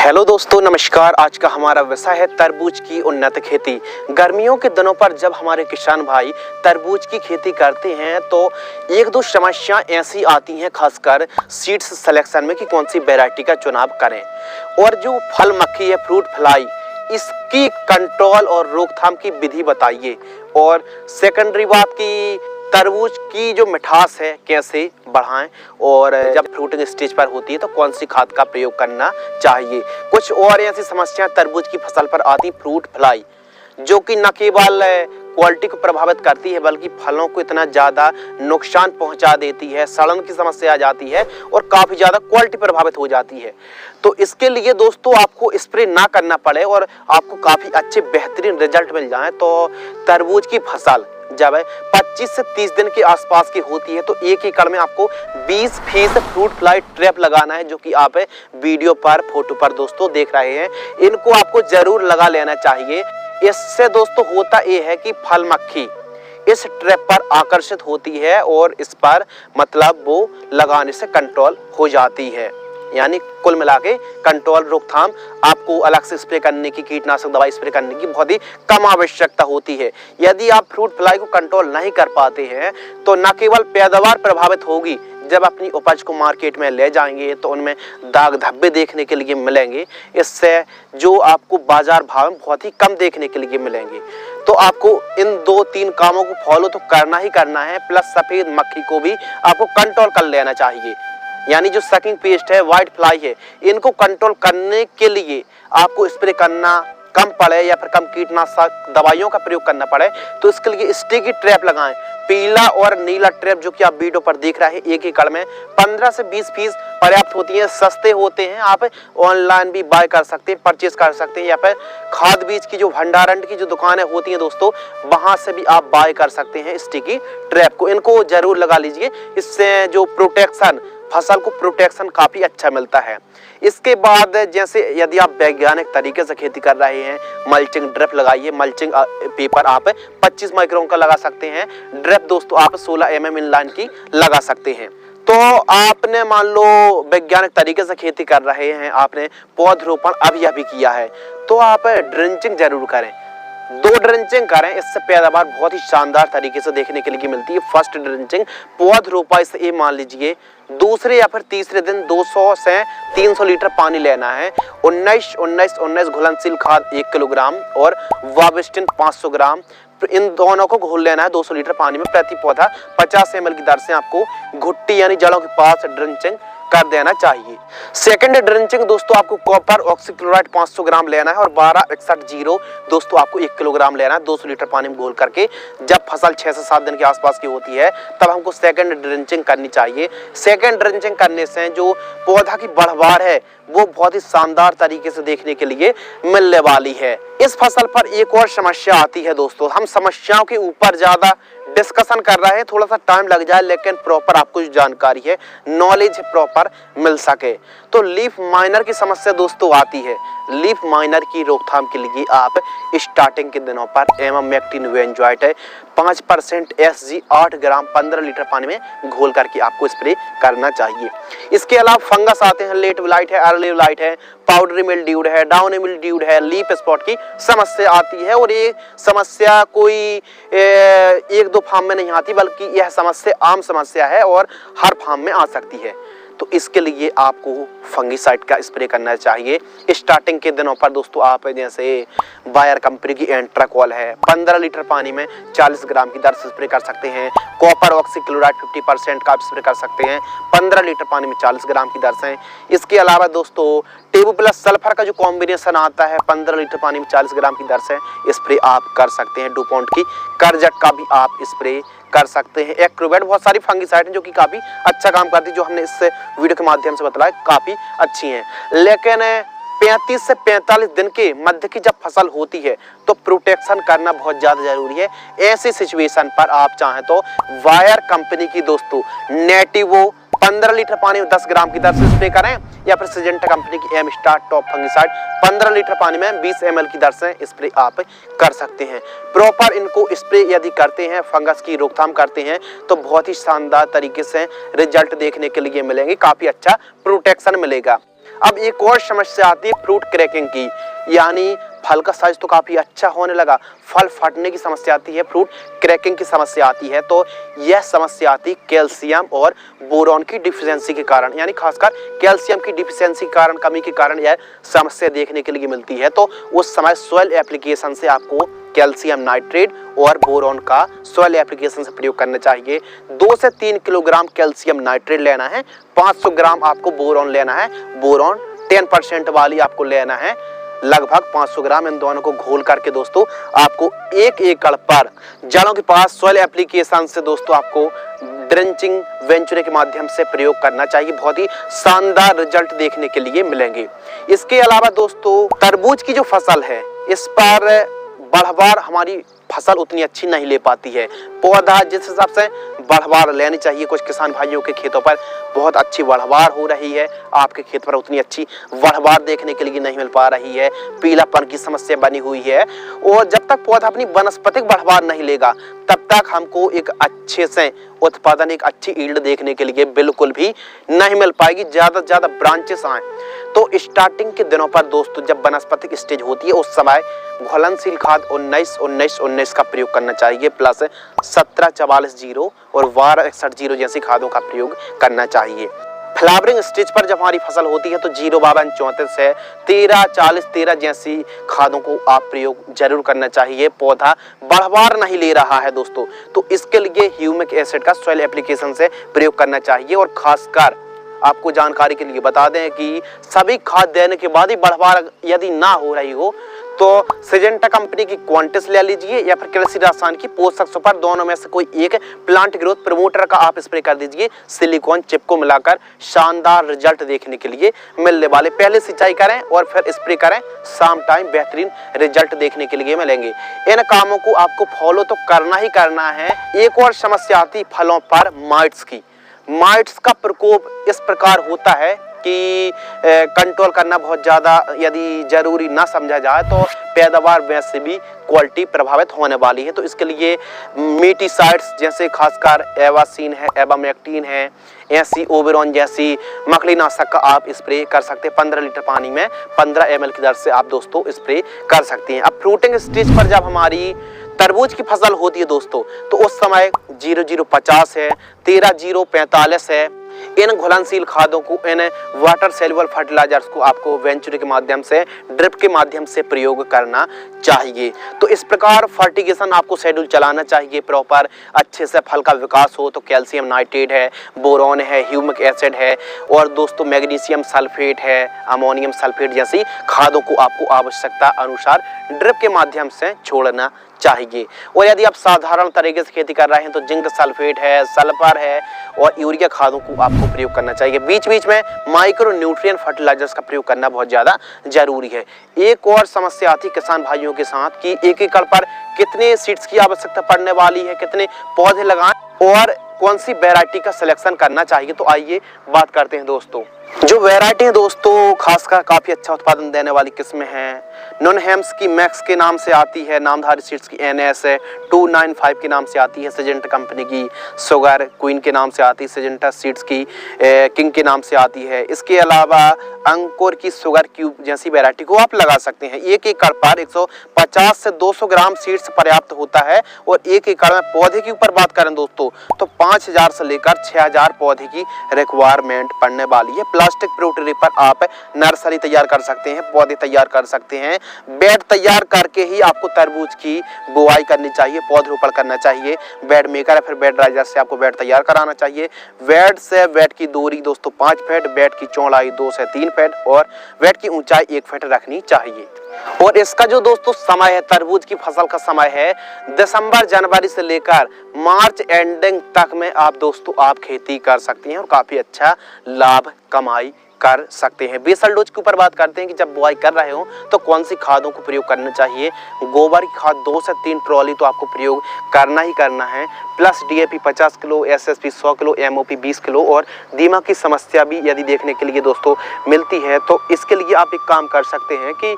Hello दोस्तों, नमस्कार। आज का हमारा विषय है तरबूज की उन्नत खेती। गर्मियों के दिनों पर जब हमारे किसान भाई तरबूज की खेती करते हैं तो एक दो समस्या ऐसी आती हैं, खासकर सीड्स सिलेक्शन में, कि कौन सी वैरायटी का चुनाव करें। और जो फल मक्खी है, फ्रूट फ्लाई, इसकी कंट्रोल और रोकथाम की विधि बताइए। और सेकेंडरी बात की तरबूज की जो मिठास है कैसे बढ़ाएं, और जब फ्रूटिंग स्टेज पर होती है तो कौन सी खाद का प्रयोग करना चाहिए। कुछ और ऐसी समस्या तरबूज की फसल पर आती, फ्रूट फ्लाई, जो कि न केवल क्वालिटी को प्रभावित करती है बल्कि फलों को इतना ज्यादा नुकसान पहुंचा देती है, सड़न की समस्या आ जाती है और काफी ज्यादा क्वालिटी प्रभावित हो जाती है। तो इसके लिए दोस्तों आपको स्प्रे ना करना पड़े और आपको काफी अच्छे बेहतरीन रिजल्ट मिल जाए, तो तरबूज की फसल जब 25 से 30 दिन के आसपास की होती है तो 1 एकड़ में आपको 20 फीस फ्रूट फ्लाई ट्रैप लगाना है, जो कि आप वीडियो पर, फोटो पर दोस्तों देख रहे हैं। इनको आपको जरूर लगा लेना चाहिए। इससे दोस्तों होता ये है कि फल मक्खी इस ट्रैप पर आकर्षित होती है और इस पर मतलब वो लगाने से कंट्रोल हो जाती है। यानी कुल मिला के कंट्रोल, रोकथाम, आपको अलग से स्प्रे करने की, कीटनाशक दवाई स्प्रे करने की बहुत ही कम आवश्यकता होती है। यदि आप फ्रूट फ्लाई को कंट्रोल नहीं कर पाते हैं तो न केवल पैदावार प्रभावित होगी, जब अपनी उपज को मार्केट में ले जाएंगे तो उनमें दाग धब्बे देखने के लिए मिलेंगे। इससे जो आपको बाजार भाव में बहुत ही कम देखने के लिए मिलेंगे। तो आपको इन 2-3 कामों को फॉलो तो करना ही करना है, प्लस सफेद मक्खी को भी आपको कंट्रोल कर लेना चाहिए। यानी जो सकिंग पेस्ट है, व्हाइट फ्लाई है, इनको कंट्रोल करने के लिए आपको स्प्रे करना कम पड़े या फिर कम कीटनाशक दवाइयों का प्रयोग करना पड़े तो इसके लिए स्टिकी ट्रैप लगाएं। पीला और नीला ट्रैप जो कि आप वीडियो पर देख रहे हैं, 1 एकड़ में 15 से 20 पीस पर्याप्त होती है। सस्ते होते हैं, आप ऑनलाइन भी बाय कर सकते हैं, परचेज कर सकते हैं, या फिर खाद बीज की जो भंडारण की जो दुकानें होती हैं दोस्तों, वहां से भी आप बाय कर सकते हैं स्टिकी ट्रैप को। इनको जरूर लगा लीजिए, इससे जो प्रोटेक्शन, फसल को प्रोटेक्शन काफी अच्छा मिलता है। इसके बाद जैसे यदि आप वैज्ञानिक तरीके से खेती कर रहे हैं, मल्चिंग ड्रिप लगाइए। मल्चिंग पेपर आप 25 माइक्रोन का लगा सकते हैं। ड्रिप दोस्तों आप 16 mm इनलाइन की लगा सकते हैं। तो आपने मान लो वैज्ञानिक तरीके से खेती कर रहे हैं, आपने पौधरोपण अभी किया है, तो आप ड्रिंचिंग जरूर करें। 2 ड्रिंचिंग करें, इससे पैदावार बहुत ही शानदार तरीके से देखने के लिए मिलती है। फर्स्ट ड्रिंचिंग पौध रोपाई से ये मान लीजिए दूसरे या फिर तीसरे दिन 200 से 300 लीटर पानी लेना है। 19-19-19 घुलनशील खाद 1 किलोग्राम और वाविस्टिन 500 ग्राम, इन दोनों को घोल लेना है 200 लीटर पानी में। प्रति पौधा 50 ml की दर से आपको घुट्टी यानी जड़ों के पास ड्रिंचिंग कर देना चाहिए। सेकंड ड्रिंचिंग दोस्तों आपको कॉपर ऑक्सीक्लोराइड 500 ग्राम लेना है और 1261-0 दोस्तों आपको 1 किलोग्राम लेना है 200 लीटर पानी में घोल करके। जब फसल 6 से 7 दिन के आसपास की होती है तब हमको सेकंड ड्रिंचिंग करनी चाहिए। सेकंड ड्रिंचिंग करने से जो पौधा की बढ़वार है वो बहुत ही शानदार तरीके से देखने के लिए मिलने वाली है। इस फसल पर एक और समस्या आती है दोस्तों, हम समस्याओं के ऊपर ज्यादा डिस्कशन कर रहे हैं, थोड़ा सा टाइम लग जाए, लेकिन प्रॉपर आपको जो जानकारी है, नॉलेज प्रॉपर मिल सके। तो लीफ माइनर की समस्या दोस्तों आती है। लीफ माइनर की रोकथाम के लिए आप स्टार्टिंग के दिनों पर एमामेक्टिन वेंजॉइट है 5% SG 8 ग्राम 15 लीटर पानी में घोल करके आपको स्प्रे करना चाहिए। इसके अलावा फंगस आते हैं, लेट ब्लाइट है, अर्ली ब्लाइट है, पाउडरी मिल्ड्यूड है, डाउनी मिल्ड्यूड है, लीफ स्पॉट की समस्या आती है। और ये समस्या कोई 1-2 फार्म में नहीं आती, बल्कि यह समस्या आम समस्या है और हर फार्म में आ सकती है। तो इसके लिए आपको फंगीसाइड का स्प्रे करना चाहिए। स्टार्टिंग के दिनों पर दोस्तों आप जैसे बायर कंपनी की एंट्राकॉल है, 15 लीटर पानी में 40 ग्राम की दर से स्प्रे कर सकते हैं। कॉपर ऑक्सीक्लोराइड 50% का आप स्प्रे कर सकते हैं 15 लीटर पानी में 40 ग्राम की दर से। इसके अलावा दोस्तों टेबू प्लस सल्फर का जो कॉम्बिनेशन आता है 15 लीटर पानी में 40 ग्राम की दर से स्प्रे आप कर सकते हैं। डुपॉन्ट की करजट का भी आप स्प्रे कर सकते हैं। एक्रोवेट, बहुत सारी फंगीसाइड जो कि काफी अच्छा काम करती है, जो हमने इस वीडियो के माध्यम से बताया, काफी अच्छी हैं। लेकिन 35 से 45 दिन के मध्य की जब फसल होती है तो प्रोटेक्शन करना बहुत ज्यादा जरूरी है। ऐसी सिचुएशन पर आप चाहें तो वायर कंपनी की दोस्तों नेटिवो 15 लीटर पानी में 10 ग्राम की दर से स्प्रे करें, या फिर सिजेंटा कंपनी की Amistar top fungicide 15 litre पानी में 20 ml की दर से स्प्रे आप कर सकते हैं। प्रॉपर इनको स्प्रे यदि करते हैं, फंगस की रोकथाम करते हैं, तो बहुत ही शानदार तरीके से रिजल्ट देखने के लिए मिलेंगे, काफी अच्छा प्रोटेक्शन मिलेगा। अब एक और समस्या आती है फ्रूट क्रैकिंग की, यानी फल का साइज तो काफी अच्छा होने लगा, फल फटने की समस्या आती है, फ्रूट क्रैकिंग की समस्या आती है। तो यह समस्या आती है कैल्शियम और बोरॉन की डिफिशियंसी के कारण, यानी खासकर कैल्शियम की डिफिशियंसी के कारण, कमी के कारण यह समस्या देखने के लिए मिलती है। तो उस समय सॉइल एप्लीकेशन से आपको कैल्शियम नाइट्रेट और बोरॉन का सॉइल एप्लीकेशन से प्रयोग करना चाहिए। 2 से 3 किलोग्राम कैल्शियम नाइट्रेट लेना है, 500 ग्राम आपको बोरॉन लेना है, बोरॉन 10% वाली आपको लेना है, लगभग 500 ग्राम। इन दोनों को घोल करके दोस्तों आपको 1 एकड़ पर जड़ों के पास सॉइल एप्लीकेशन से दोस्तों आपको ड्रेंचिंग वेंचुरे के माध्यम से प्रयोग करना चाहिए। बहुत ही शानदार रिजल्ट देखने के लिए मिलेंगे। इसके अलावा दोस्तों तरबूज की जो फसल है, इस पर बढ़वार हमारी फसल उतनी अच्छी नहीं ले पाती है। पौधा जिस हिसाब से बढ़वार लेनी चाहिए, कुछ किसान भाइयों के खेतों पर बहुत अच्छी बढ़वार हो रही है, आपके खेत पर उतनी अच्छी बढ़वार देखने के लिए नहीं मिल पा रही है, पीलापन की समस्या बनी हुई है। और जब तक पौधा अपनी वनस्पतिक बढ़वार नहीं लेगा तब तक हमको एक अच्छे से उत्पादन, एक अच्छी ईल्ड देखने के लिए बिल्कुल भी नहीं मिल पाएगी। ज्यादा से ज्यादा ब्रांचेस आए तो स्टार्टिंग के दिनों पर दोस्तों जब वनस्पतिक स्टेज होती है उस समय घुलनशील खाद 19-19-19 का प्रयोग करना चाहिए, प्लस 17-44-0 और 12-61-0 जैसी खादों का प्रयोग करना चाहिए। फ्लावरिंग स्टेज पर जब हमारी फसल होती है तो 0-52-34 है, 13-40-13 जैसी खादों को आप प्रयोग जरूर करना चाहिए। पौधा बढ़वार नहीं ले रहा है दोस्तों, तो इसके लिए ह्यूमिक एसिड का सॉइल एप्लीकेशन से प्रयोग करना चाहिए। और खासकर आपको जानकारी के लिए बता दें कि सभी खाद देने के बाद ही बढ़वार यदि ना हो रही हो तो सिजेंटा कंपनी की क्वांटिस ले लीजिए या फिर कृषि रसायन की पोषक सुपर, दोनों में से कोई एक प्लांट ग्रोथ प्रमोटर का आप स्प्रे कर दीजिए सिलिकॉन चिप को मिलाकर। शानदार रिजल्ट देखने के लिए मिलने वाले। पहले सिंचाई करें और फिर स्प्रे करें, शाम टाइम बेहतरीन रिजल्ट देखने के लिए मिलेंगे। इन कामों को आपको फॉलो तो करना ही करना है। एक और समस्या आती फलों पर माइट्स की। माइट्स का प्रकोप इस प्रकार होता है कि कंट्रोल करना बहुत ज़्यादा यदि जरूरी ना समझा जाए तो पैदावार वैसे भी क्वालिटी प्रभावित होने वाली है। तो इसके लिए मीटिसाइड्स जैसे खासकर एवासीन है, एबामेक्टिन है, ऐसी ओबेरॉन जैसी मकड़ीनाशक का आप स्प्रे कर सकते हैं। 15 लीटर पानी में 15 ml की दर से आप दोस्तों स्प्रे कर सकते हैं। अब फ्रूटिंग स्टेज पर जब हमारी तरबूज की फसल होती है दोस्तों तो उस समय 0050 है, 13-045 है। इन घुलनशील खादों को, इन वाटर सेल्युबल फर्टिलाइजर्स को आपको वेंचुरे के माध्यम से, ड्रिप के माध्यम से प्रयोग करना चाहिए। तो इस प्रकार फर्टिगेशन आपको शेड्यूल चलाना चाहिए प्रॉपर, अच्छे से फल का विकास हो। तो कैल्शियम नाइट्रेट है, बोरॉन है, ह्यूमिक एसिड है और दोस्तों मैग्नीशियम सल्फेट है, अमोनियम सल्फेट जैसी खादों को आपको आवश्यकता अनुसार ड्रिप के माध्यम से छोड़ना चाहिए। और यदि आप साधारण तरीके से खेती कर रहे हैं तो जिंक सल्फेट है, सल्फर है और यूरिया खादों को आपको प्रयोग करना चाहिए। बीच बीच में माइक्रो न्यूट्रिएंट फर्टिलाइजर्स का प्रयोग करना बहुत ज्यादा जरूरी है। एक और समस्या आती किसान भाइयों के साथ कि 1 एकड़ पर कितने सीड्स की आवश्यकता पड़ने वाली है, कितने पौधे लगाएं और कौन सी वैरायटी का सिलेक्शन करना चाहिए। तो आइए बात करते हैं दोस्तों। जो वैरायटी है दोस्तों खासकर काफी अच्छा उत्पादन देने वाली किस्में हैं। नॉनहेम्स की मैक्स के नाम से आती है, नामधारी सीड्स की NS 295 के नाम से आती है, सिजेंटा कंपनी की शुगर क्वीन के नाम से आती है, सिजेंटा सीड्स की किंग के नाम से आती है। इसके अलावा अंकुर की शुगर क्यूब जैसी वैरायटी को आप लगा सकते हैं। 1 एकड़ पर 150 से 200 ग्राम सीड्स पर्याप्त होता है। और 1 एकड़ में पौधे के ऊपर बात करें दोस्तों तो 5000 से लेकर 6000 पौधे की रिक्वायरमेंट पड़ने वाली है। प्लास्टिक प्रोट्री पर आप नर्सरी तैयार कर सकते हैं, पौधे तैयार कर सकते हैं। बेड तैयार करके ही आपको तरबूज की बुआई करनी चाहिए, पौधरोपण करना चाहिए। बेड मेकर या फिर बेड राइजर से आपको बेड तैयार कराना चाहिए। बेड से बेड की दूरी दोस्तों 5 फीट, बेड की चौड़ाई 2 से 3 फीट और बेड की ऊंचाई 1 फीट रखनी चाहिए। और इसका जो दोस्तों समय है, तरबूज की फसल का समय है दिसंबर जनवरी से लेकर मार्च एंडिंग तक में आप दोस्तों आप खेती कर सकती हैं और काफी अच्छा लाभ कमाई कर सकते हैं। बेसल डोज के ऊपर बात करते हैं कि जब बुआई कर रहे हो तो कौन सी खादों को प्रयोग करना चाहिए। गोबर की खाद 2 से 3 ट्रॉली तो आपको प्रयोग करना ही करना है, plus DAP 50 kilo, SSP 100 kilo, MOP 20 kilo. और दीमक की समस्या भी यदि देखने के लिए दोस्तों मिलती है तो इसके लिए आप एक काम कर सकते हैं कि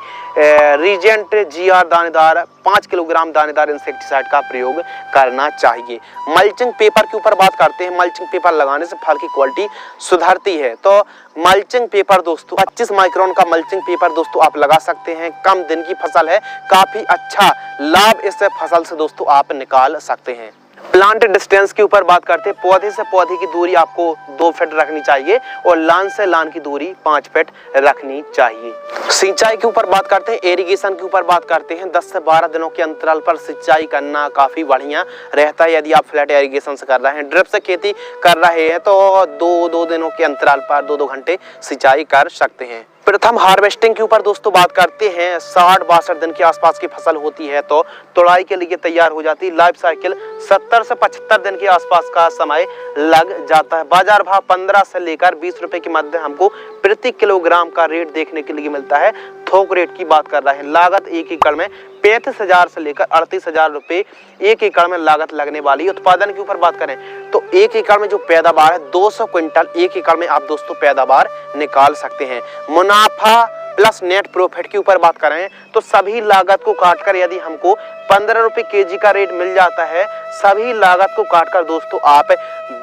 रीजेंट GR दानेदार 5 किलोग्राम दानेदार इंसेक्टिसाइड का प्रयोग करना चाहिए। मल्चिंग पेपर के ऊपर बात करते हैं। मल्चिंग पेपर लगाने से फल की क्वालिटी सुधरती है। तो मल्चिंग पेपर दोस्तों 25 माइक्रोन का मल्चिंग पेपर दोस्तों आप लगा सकते हैं। कम दिन की फसल है, काफी अच्छा लाभ इस फसल से दोस्तों आप निकाल सकते हैं। प्लांट डिस्टेंस के ऊपर बात करते हैं। पौधे से पौधे की दूरी आपको 2 फीट रखनी चाहिए और लान से लान की दूरी 5 फीट रखनी चाहिए। सिंचाई के ऊपर बात करते हैं, इरिगेशन के ऊपर बात करते हैं। 10 से 12 दिनों के अंतराल पर सिंचाई करना काफी बढ़िया रहता है। यदि आप फ्लैट इरिगेशन से कर रहे हैं, ड्रिप से खेती कर रहे हैं तो 2 दिनों के अंतराल पर 2 घंटे सिंचाई कर सकते हैं। प्रथम हार्वेस्टिंग के ऊपर दोस्तों बात करते हैं। 60-62 दिन के आसपास की फसल होती है तो तुड़ाई के लिए तैयार हो जाती है। लाइफ साइकिल 70 से 75 दिन के आसपास का समय लग जाता है। बाजार भाव 15 से लेकर 20 रुपए के मध्य हमको प्रति किलोग्राम का रेट देखने के लिए मिलता है। थोक रेट की बात कर रहे हैं। लागत 1 एकड़ में 35,000 से लेकर 38,000 रुपए 1 एकड़ में लागत लगने वाली। उत्पादन के ऊपर बात करें तो 1 एकड़ में जो पैदावार है 200 क्विंटल 1 एकड़ में आप दोस्तों पैदावार निकाल सकते हैं। मुनाफा प्लस नेट प्रॉफिट के ऊपर बात करें तो सभी लागत को काटकर यदि हमको 15 रुपए केजी का रेट मिल जाता है, सभी लागत को काटकर दोस्तों आप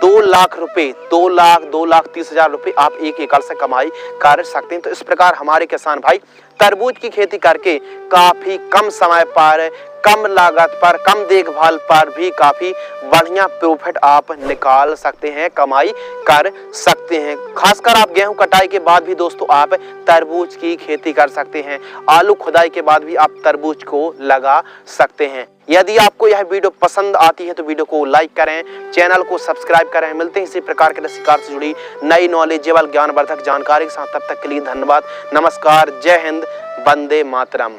2 लाख रुपए 2,30,000 रुपए आप 1 एकड़ से कमाई कर सकते हैं। तो इस प्रकार हमारे किसान भाई तरबूज की खेती करके काफी कम समय पर, कम लागत पर, कम देखभाल पर भी काफी बढ़िया प्रॉफिट आप निकाल सकते हैं, कमाई कर सकते हैं। खासकर आप गेहूं कटाई के बाद भी दोस्तों आप तरबूज की खेती कर सकते हैं। आलू खुदाई के बाद भी आप तरबूज को लगा सकते हैं। यदि आपको यह वीडियो पसंद आती है तो वीडियो को लाइक करें, चैनल को सब्सक्राइब करें। मिलते हैं इसी प्रकार के कृषि कार्य से जुड़ी नई नॉलेजेबल ज्ञानवर्धक जानकारी के साथ। तब तक के लिए धन्यवाद, नमस्कार, जय हिंद, वंदे मातरम।